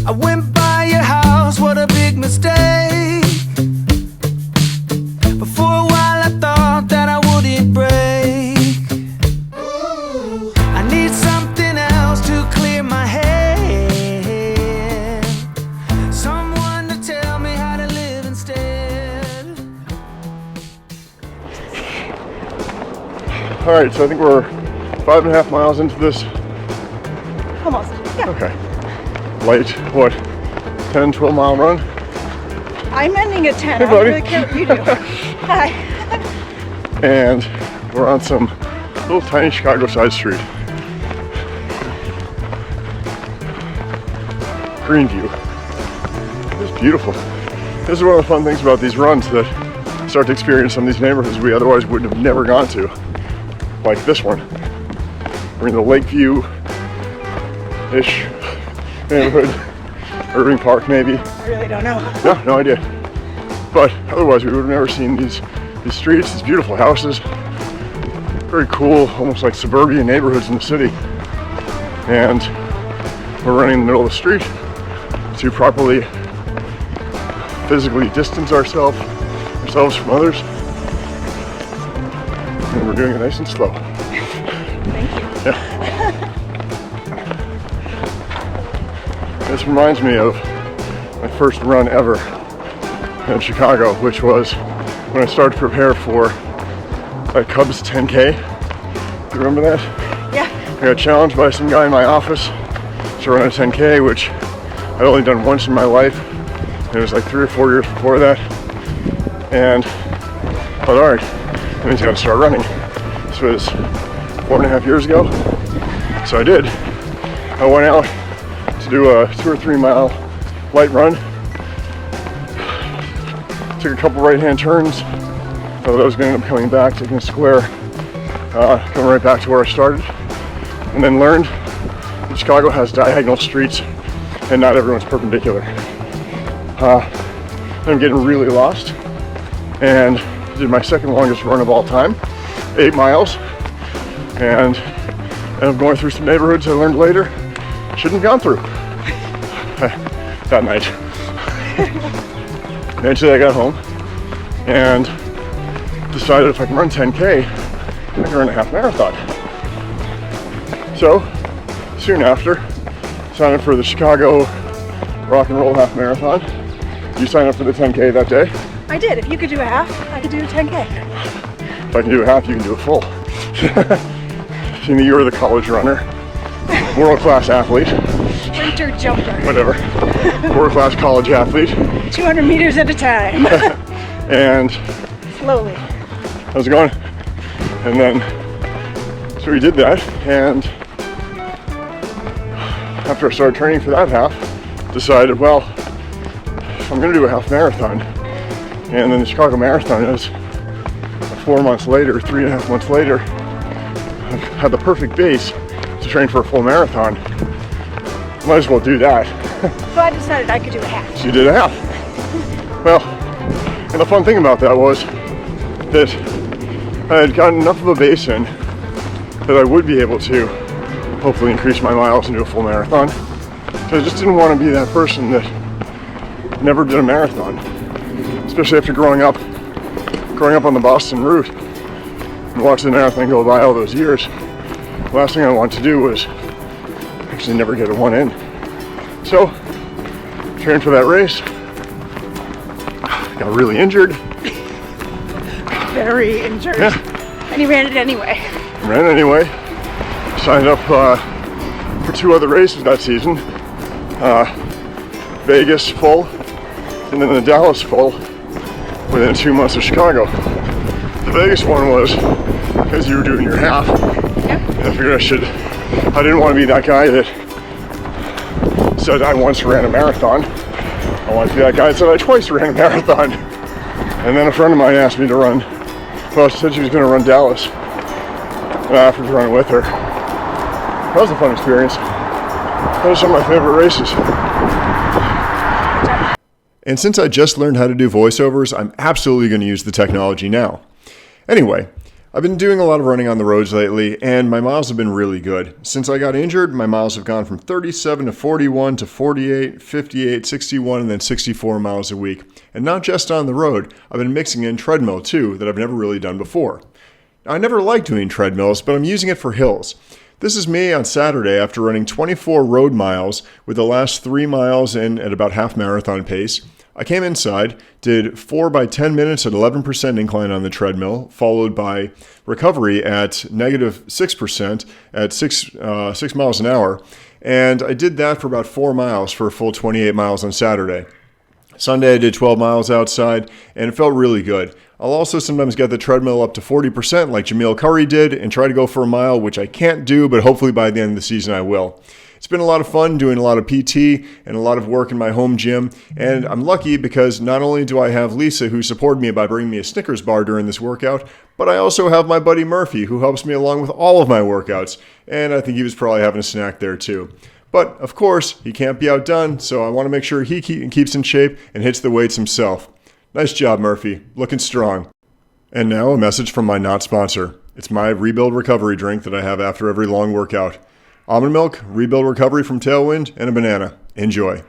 I went by your house, what a big mistake. But for a while I thought that I wouldn't break. I need something else to clear my head. Someone to tell me how to live instead. All right, so I think we're 5.5 miles into this. Almost, yeah. Okay. Light, what, 10, 12 mile run? I'm ending at 10. Hey, I buddy. don't really care what you do. Hi. And we're on some little tiny Chicago side street. Greenview. It's beautiful. This is one of the fun things about these runs, that start to experience some of these neighborhoods we otherwise would have never gone to. Like this one. We're in the Lakeview-ish neighborhood. Irving Park, maybe. I really don't know. No idea. But otherwise we would have never seen these streets, these beautiful houses. Very cool, almost like suburban neighborhoods in the city. And we're running in the middle of the street to properly physically distance ourselves from others. And we're doing it nice and slow. Thank you. Yeah. This reminds me of my first run ever in Chicago, which was when I started to prepare for a Cubs 10K. Do you remember that? Yeah. I got challenged by some guy in my office to run a 10K, which I'd only done once in my life. It was like 3 or 4 years before that. And I thought, all right, that means I gotta start running. This was 4.5 years ago. So I did. I went out to do a 2 or 3 mile light run. Took a couple right-hand turns. Thought I was going to end up coming back, taking a square, coming right back to where I started. And then learned that Chicago has diagonal streets and not everyone's perpendicular. I'm getting really lost and did my second longest run of all time, 8 miles. And ended up going through some neighborhoods I learned later shouldn't have gone through that night. Eventually I got home and decided if I can run 10K, I can run a half marathon. So soon after, signed up for the Chicago Rock and Roll Half Marathon. You signed up for the 10K that day? I did. If you could do a half, I could do a 10K. If I can do a half, you can do a full. You were the college runner, world-class athlete. Sprinter jumper. Whatever. World-class college athlete. 200 meters at a time. And Slowly. how's it going? And then, so we did that, and after I started training for that half, decided, well, I'm gonna do a half marathon. And then the Chicago Marathon is 4 months later, 3.5 months later. I've had the perfect base to train for a full marathon. Might as well do that. So I decided I could do a half. So you did a half. Well, and the fun thing about that was that I had gotten enough of a base in that I would be able to hopefully increase my miles and do a full marathon. So I just didn't want to be that person that never did a marathon, especially after growing up on the Boston route and watching the marathon go by all those years. The last thing I wanted to do was actually never get a one in. So, trained for that race, got really injured. Very injured. Yeah. And he ran it anyway. Ran anyway. Signed up for 2 other races that season. Vegas full, and then the Dallas full within 2 months of Chicago. The Vegas one was because you were doing your half. Yep. And I figured I didn't want to be that guy that said I once ran a marathon. I wanted to be that guy that said I twice ran a marathon. And then a friend of mine asked me to run. Well, she said she was going to run Dallas. And I offered to run with her. That was a fun experience. Those are some of my favorite races. And since I just learned how to do voiceovers, I'm absolutely going to use the technology now. Anyway, I've been doing a lot of running on the roads lately, and my miles have been really good. Since I got injured, my miles have gone from 37 to 41 to 48, 58, 61, and then 64 miles a week. And not just on the road, I've been mixing in treadmill too, that I've never really done before. I never liked doing treadmills, but I'm using it for hills. This is me on Saturday after running 24 road miles with the last 3 miles in at about half marathon pace. I came inside, did 4 by 10 minutes at 11% incline on the treadmill, followed by recovery at negative 6% at 6 miles an hour. And I did that for about 4 miles for a full 28 miles on Saturday. Sunday I did 12 miles outside, and it felt really good. I'll also sometimes get the treadmill up to 40% like Jameel Curry did and try to go for a mile, which I can't do, but hopefully by the end of the season I will. It's been a lot of fun doing a lot of PT and a lot of work in my home gym, and I'm lucky because not only do I have Lisa who supported me by bringing me a Snickers bar during this workout, but I also have my buddy Murphy who helps me along with all of my workouts, and I think he was probably having a snack there too. But of course, he can't be outdone, so I want to make sure he keeps in shape and hits the weights himself. Nice job, Murphy. Looking strong. And now a message from my not sponsor. It's my Rebuild Recovery drink that I have after every long workout. Almond milk, Rebuild Recovery from Tailwind, and a banana. Enjoy.